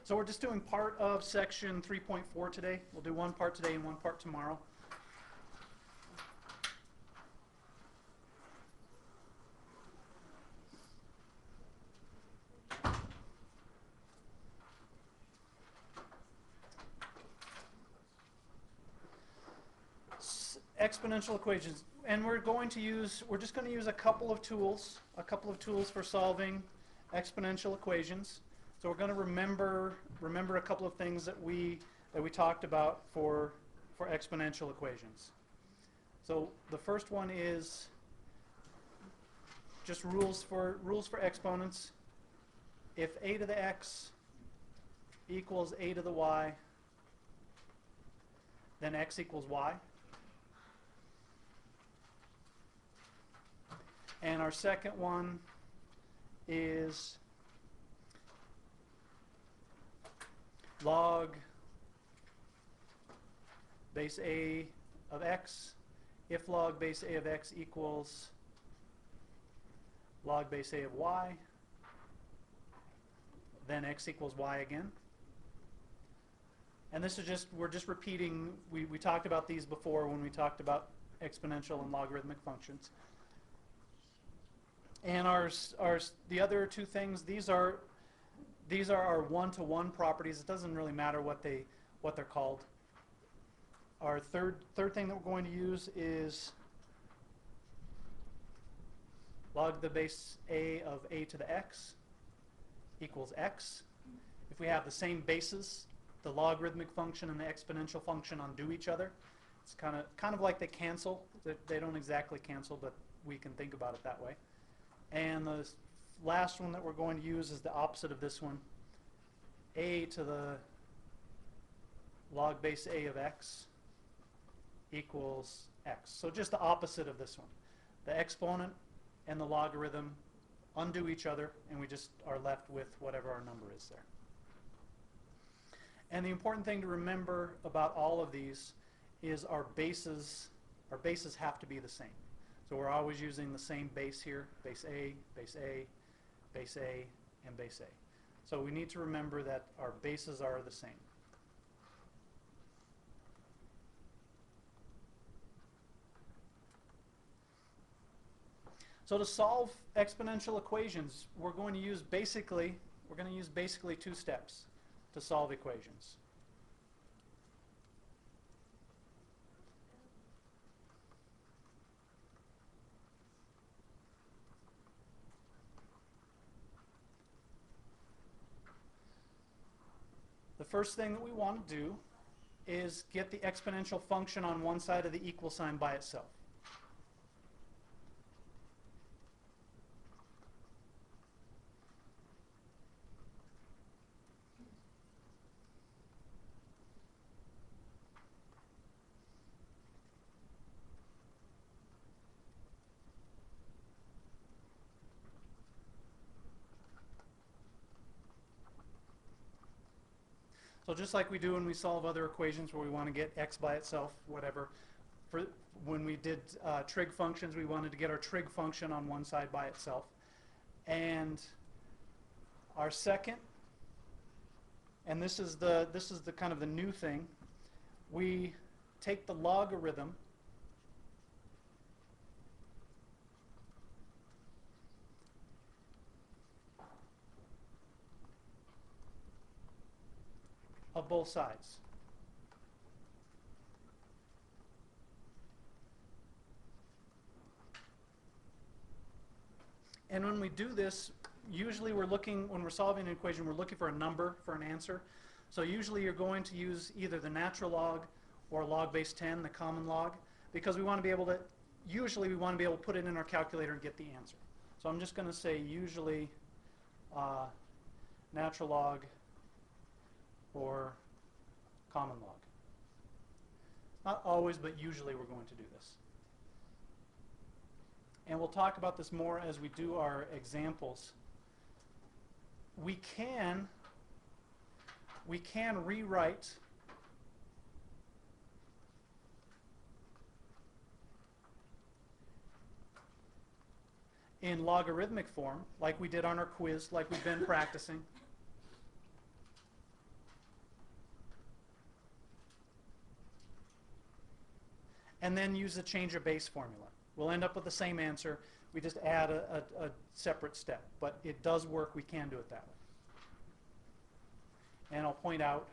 So we're just doing part of section 3.4 today. We'll do one part today and one part tomorrow. Exponential equations, and we're just going to use a couple of tools for solving exponential equations. So we're going to remember a couple of things that we talked about for exponential equations. So the first one is just rules for exponents. If a to the x equals a to the y, then x equals y. And our second one is log base a of x. If log base a of x equals log base a of y, then x equals y again. And this is we're just repeating, we talked about these before when we talked about exponential and logarithmic functions. And the other two things, these are our one-to-one properties. It doesn't really matter what they're called. Our third thing that we're going to use is log the base a of a to the x equals x. If we have the same bases, the logarithmic function and the exponential function undo each other. It's kind of like they cancel. They don't exactly cancel, but we can think about it that way. And the last one that we're going to use is the opposite of this one. A to the log base a of x equals x. So just the opposite of this one. The exponent and the logarithm undo each other, and we just are left with whatever our number is there. And the important thing to remember about all of these is our bases have to be the same. So we're always using the same base here, base A, base A, base A, and base A. So we need to remember that our bases are the same. So to solve exponential equations, we're going to use basically two steps to solve equations. The first thing that we want to do is get the exponential function on one side of the equal sign by itself. So just like we do when we solve other equations where we want to get x by itself, whatever. When we did trig functions, we wanted to get our trig function on one side by itself. And our second, and this is the kind of the new thing, we take the logarithm of both sides. And when we do this, usually when we're solving an equation, we're looking for a number, for an answer. So usually you're going to use either the natural log or log base 10, the common log, because we want to be able to put it in our calculator and get the answer. So I'm just going to say usually natural log or common log. Not always, but usually we're going to do this. And we'll talk about this more as we do our examples. We can rewrite in logarithmic form, like we did on our quiz, like we've been practicing. and then use the change of base formula. We'll end up with the same answer. We just add a separate step. But it does work. We can do it that way. And I'll point out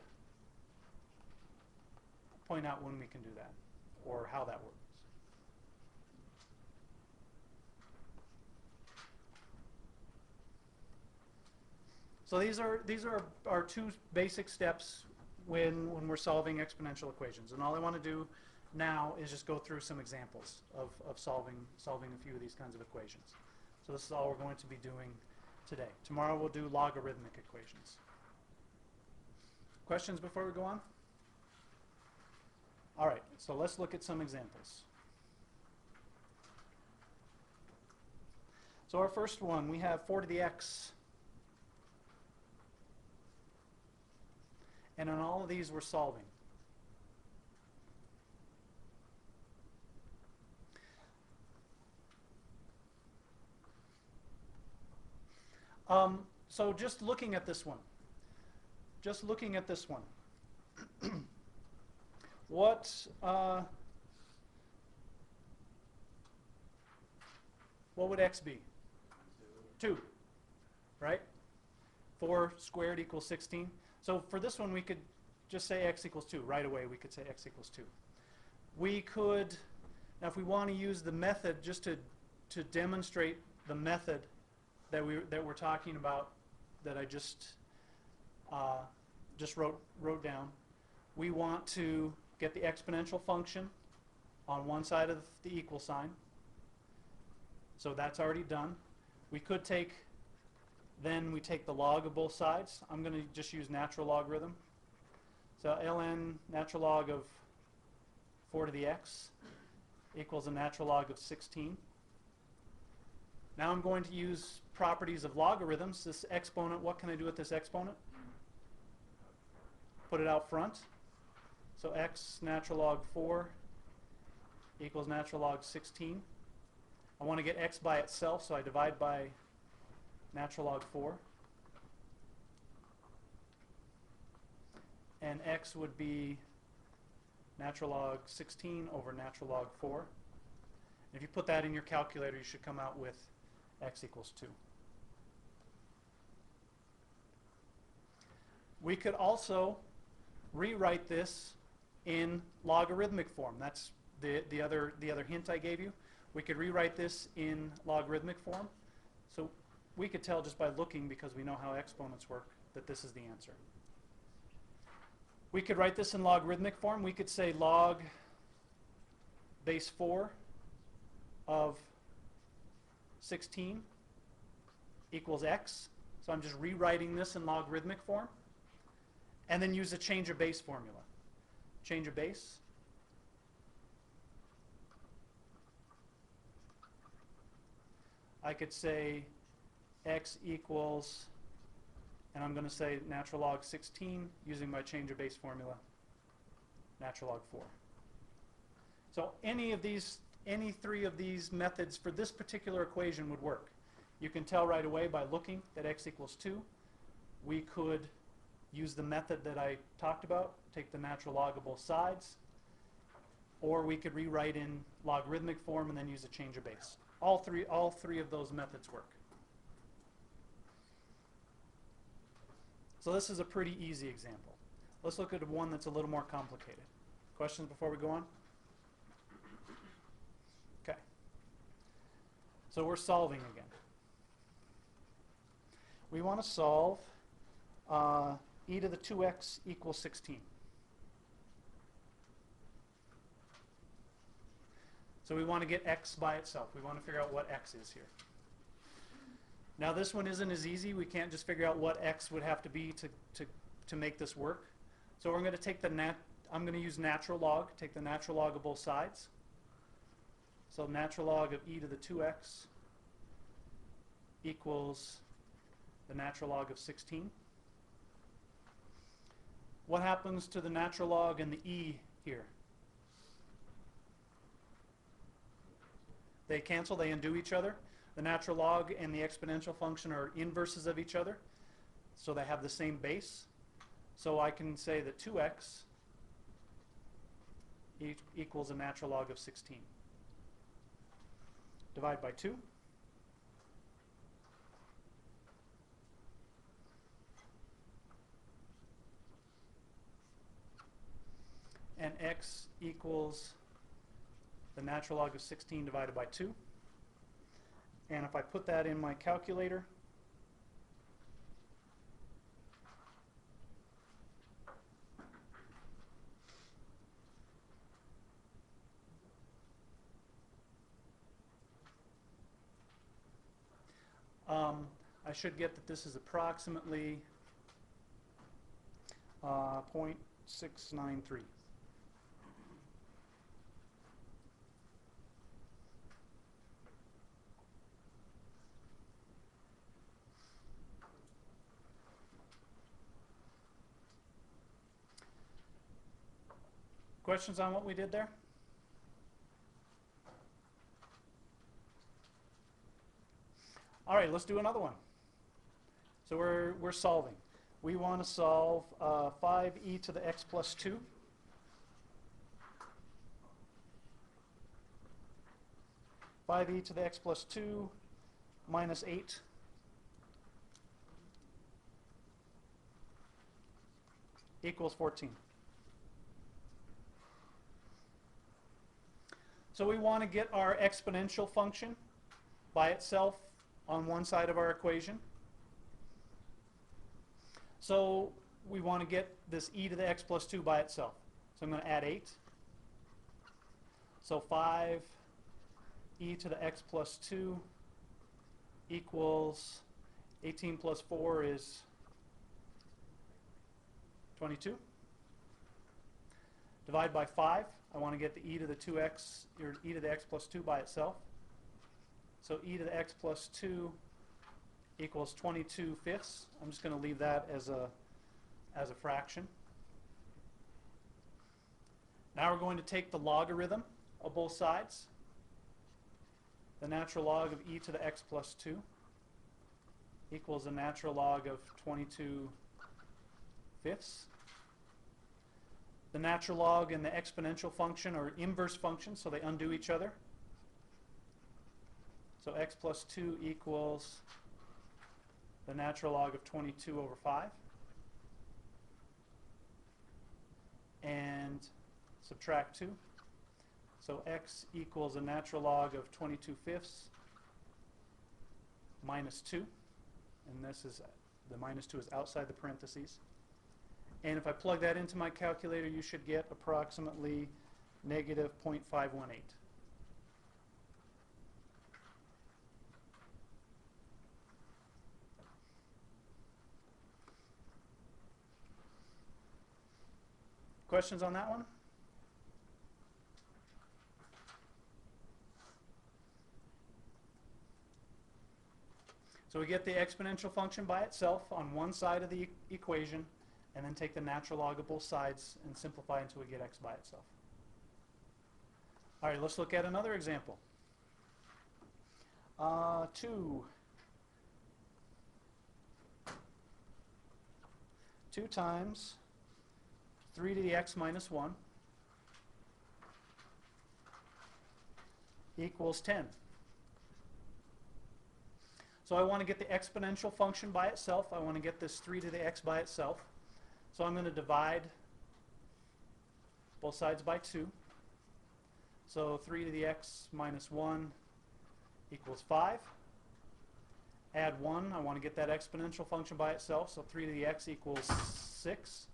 when we can do that, or how that works. So these are our two basic steps when we're solving exponential equations. And all I want to do now is just go through some examples of solving a few of these kinds of equations. So this is all we're going to be doing today. Tomorrow we'll do logarithmic equations. Questions before we go on? All right, so let's look at some examples. So our first one, we have 4 to the x. And on all of these, we're solving. So just looking at this one. What would x be? 2, right? 4 squared equals 16. So for this one, we could just say x equals 2. Right away, we could say x equals 2. We could, now if we want to use the method just to demonstrate the method that we're talking about, that I just wrote down, we want to get the exponential function on one side of the equal sign. So that's already done. We could take, then we take the log of both sides. I'm going to just use natural logarithm. So ln natural log of 4 to the x equals a natural log of 16. Now I'm going to use properties of logarithms. This exponent, what can I do with this exponent? Put it out front. So x natural log 4 equals natural log 16. I want to get x by itself, so I divide by natural log 4. And x would be natural log 16 over natural log 4. And if you put that in your calculator, you should come out with x equals 2. We could also rewrite this in logarithmic form. That's the other hint I gave you. We could rewrite this in logarithmic form. So we could tell just by looking, because we know how exponents work, that this is the answer. We could write this in logarithmic form. We could say log base 4 of 16 equals x. So I'm just rewriting this in logarithmic form. And then use a change of base formula. Change of base. I could say x equals, and I'm going to say natural log 16 using my change of base formula, natural log 4. So any 3 of these methods for this particular equation would work. You can tell right away by looking that x equals 2. We could use the method that I talked about, take the natural log of both sides, or we could rewrite in logarithmic form and then use a change of base. All three of those methods work. So this is a pretty easy example. Let's look at one that's a little more complicated. Questions before we go on? Okay. So we're solving again. We want to solve e to the 2x equals 16. So we want to get x by itself. We want to figure out what x is here. Now this one isn't as easy. We can't just figure out what x would have to be to make this work. So we're going to take I'm going to use natural log, take the natural log of both sides. So natural log of e to the 2x equals the natural log of 16. What happens to the natural log and the e here? They cancel, they undo each other. The natural log and the exponential function are inverses of each other, so they have the same base. So I can say that 2x equals a natural log of 16. Divide by 2. And x equals the natural log of 16 divided by 2. And if I put that in my calculator, I should get that this is approximately 0.693. Questions on what we did there? All right, let's do another one. So we're solving. We want to solve 5e to the x plus 2. Five e to the x plus 2 minus 8 equals 14. So we want to get our exponential function by itself on one side of our equation. So we want to get this e to the x plus 2 by itself. So I'm going to add 8. So 5 e to the x plus 2 equals 18 plus 4 is 22. Divide by 5. I want to get the e to the 2x, or e to the x plus 2 by itself. So e to the x plus 2 equals 22 fifths. I'm just going to leave that as a fraction. Now we're going to take the logarithm of both sides. The natural log of e to the x plus 2 equals the natural log of 22 fifths. The natural log and the exponential function are inverse functions, so they undo each other. So x plus 2 equals the natural log of 22 over 5. And subtract 2. So x equals the natural log of 22 fifths minus 2. And this is, the minus 2 is outside the parentheses. And if I plug that into my calculator, you should get approximately negative 0.518. Questions on that one? So we get the exponential function by itself on one side of the equation, and then take the natural log of both sides and simplify until we get x by itself. All right, let's look at another example. 2 times 3 to the x minus 1 equals 10. So I want to get the exponential function by itself. I want to get this 3 to the x by itself. So I'm going to divide both sides by 2. So 3 to the x minus 1 equals 5. Add 1. I want to get that exponential function by itself. So 3 to the x equals 6.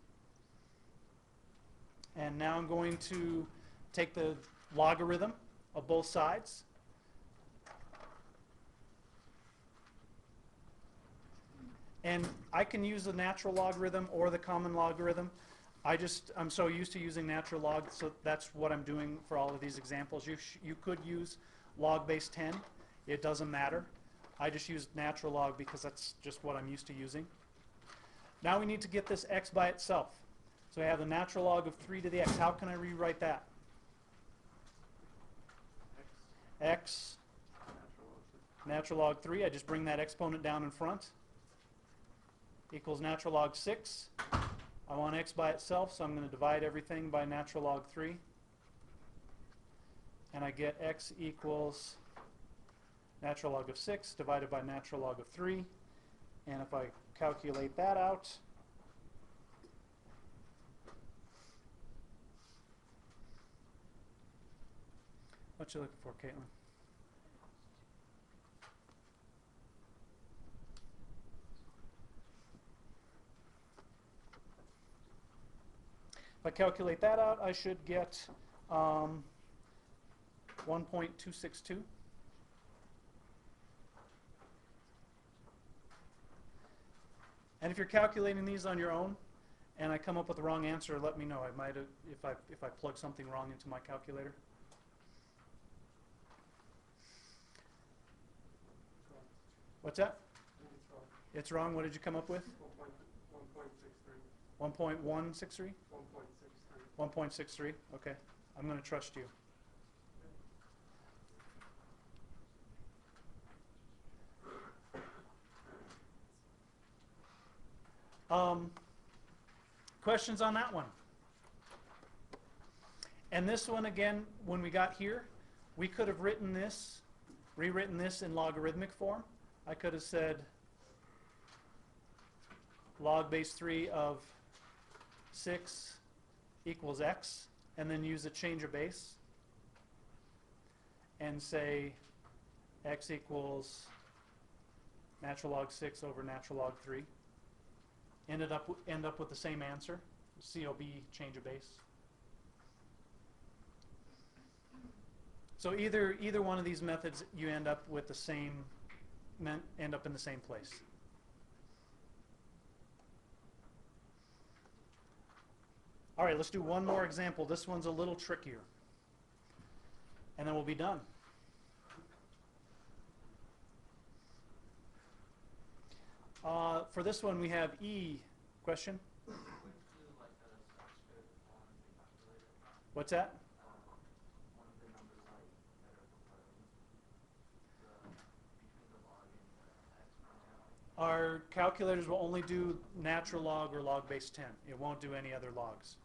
And now I'm going to take the logarithm of both sides. And I can use the natural logarithm or the common logarithm. I'm so used to using natural log, so that's what I'm doing for all of these examples. You could use log base 10. It doesn't matter. I just use natural log because that's just what I'm used to using. Now we need to get this x by itself. So I have the natural log of 3 to the x. How can I rewrite that? X natural log 3. I just bring that exponent down in front. Equals natural log 6. I want x by itself, so I'm going to divide everything by natural log 3. and I get x equals natural log of 6 divided by natural log of 3. And if I calculate that out, what you looking for, Caitlin? If I calculate that out, I should get 1.262. And if you're calculating these on your own, and I come up with the wrong answer, let me know. I might have, if I plug something wrong into my calculator. What's that? It's wrong. What did you come up with? 1.163. 1.163? 1.63. Okay. I'm going to trust you. Questions on that one? And this one, again, when we got here, we could have written this, rewritten this in logarithmic form. I could have said log base 3 of 6 equals x, and then use a change of base and say x equals natural log 6 over natural log 3. End up with the same answer, COB change of base. So either one of these methods, you end up with the same, end up in the same place. All right, let's do one more example. This one's a little trickier, and then we'll be done. For this one, we have E. Question? What's that? Our calculators will only do natural log or log base 10. It won't do any other logs.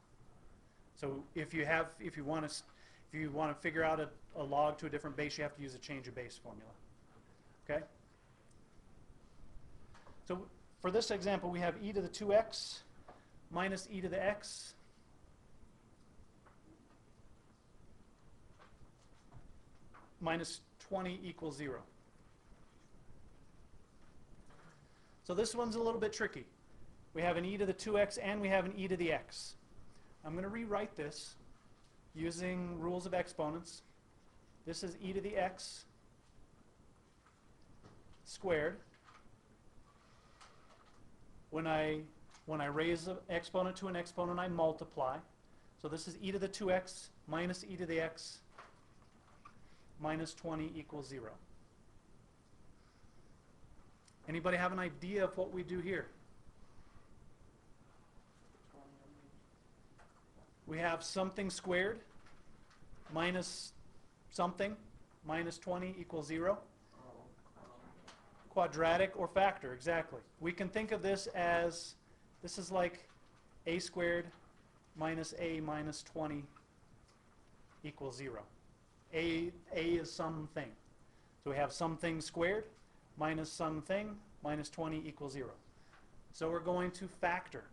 So if you want to figure out a log to a different base, you have to use a change of base formula. Okay? So for this example, we have e to the 2x minus e to the x minus 20 equals 0. So this one's a little bit tricky. We have an e to the 2x and we have an e to the x. I'm going to rewrite this using rules of exponents. This is e to the x squared. When I raise an exponent to an exponent, I multiply. So this is e to the 2x minus e to the x minus 20 equals 0. Anybody have an idea of what we do here? We have something squared minus something minus 20 equals 0. Quadratic or factor, exactly. We can think of this as, this is like a squared minus a minus 20 equals 0. A is something. So we have something squared minus something minus 20 equals 0. So we're going to factor.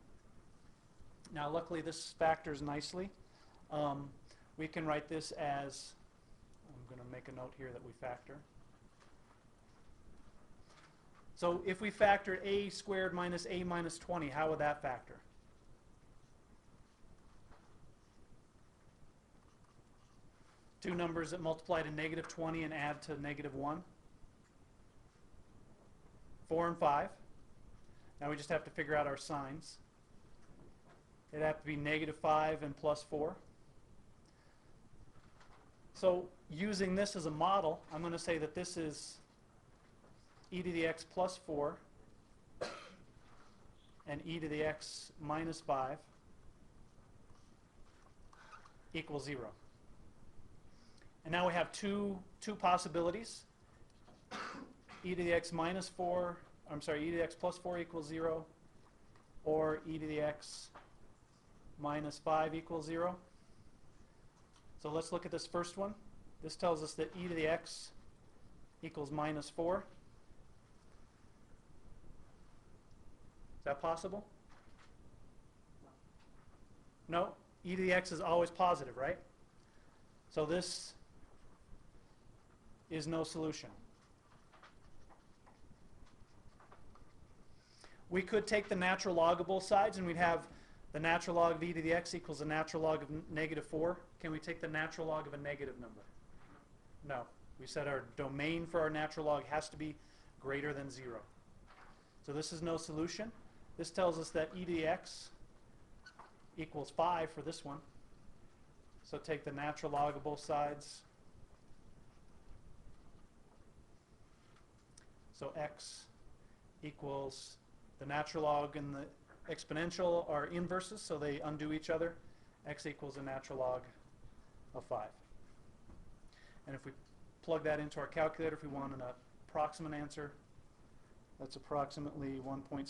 Now luckily this factors nicely. We can write this as, I'm going to make a note here that we factor. So if we factor a squared minus a minus 20, how would that factor? Two numbers that multiply to negative 20 and add to negative 1. 4 and 5. Now we just have to figure out our signs. It'd have to be negative 5 and plus 4. So using this as a model, I'm going to say that this is e to the x plus 4 and e to the x minus 5 equals 0. And now we have two possibilities. E to the x minus 4, I'm sorry, e to the x plus 4 equals 0, or e to the x minus 5 equals 0. So let's look at this first one. This tells us that e to the x equals minus 4. Is that possible? No. E to the x is always positive, right? So this is no solution. We could take the natural log of both sides, and we'd have the natural log of e to the x equals the natural log of negative 4. Can we take the natural log of a negative number? No. We said our domain for our natural log has to be greater than 0. So this is no solution. This tells us that e to the x equals 5 for this one. So take the natural log of both sides. So x equals the natural log and the exponential are inverses, so they undo each other. X equals the natural log of 5. And if we plug that into our calculator, if we want an approximate answer, that's approximately 1.609.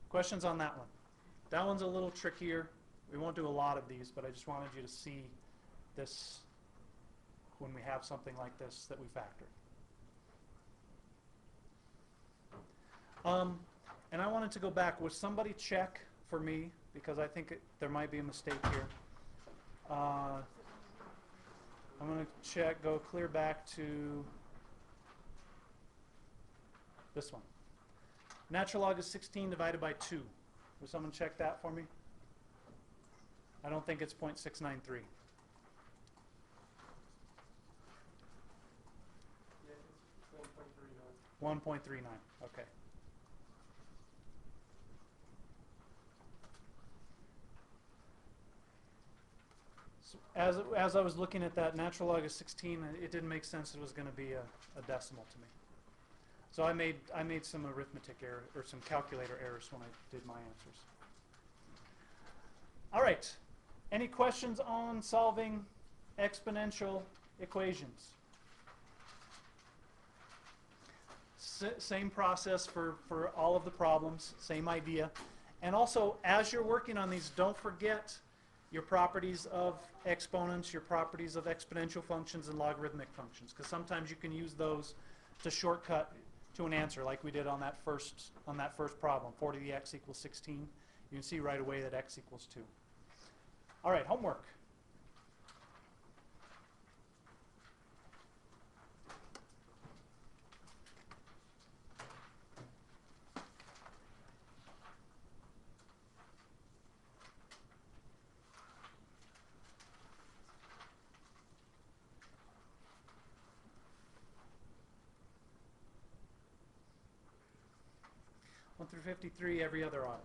Questions on that one? That one's a little trickier. We won't do a lot of these, but I just wanted you to see this when we have something like this that we factor. And I wanted to go back. Would somebody check for me, because I think there might be a mistake here. I'm going to check, go clear back to this one. Natural log of 16 divided by 2. Would someone check that for me? I don't think it's 0.693. Yeah, it's 1.39. 1.39, okay. So as I was looking at that natural log of 16, it didn't make sense it was going to be a decimal to me. So I made some arithmetic error, or some calculator errors when I did my answers. All right. Any questions on solving exponential equations? Same process for all of the problems, same idea. And also, as you're working on these, don't forget your properties of exponents, your properties of exponential functions and logarithmic functions, because sometimes you can use those to shortcut to an answer, like we did on that first problem, 4 to the x equals 16. You can see right away that x equals 2. All right, homework. Through 53, every other auto.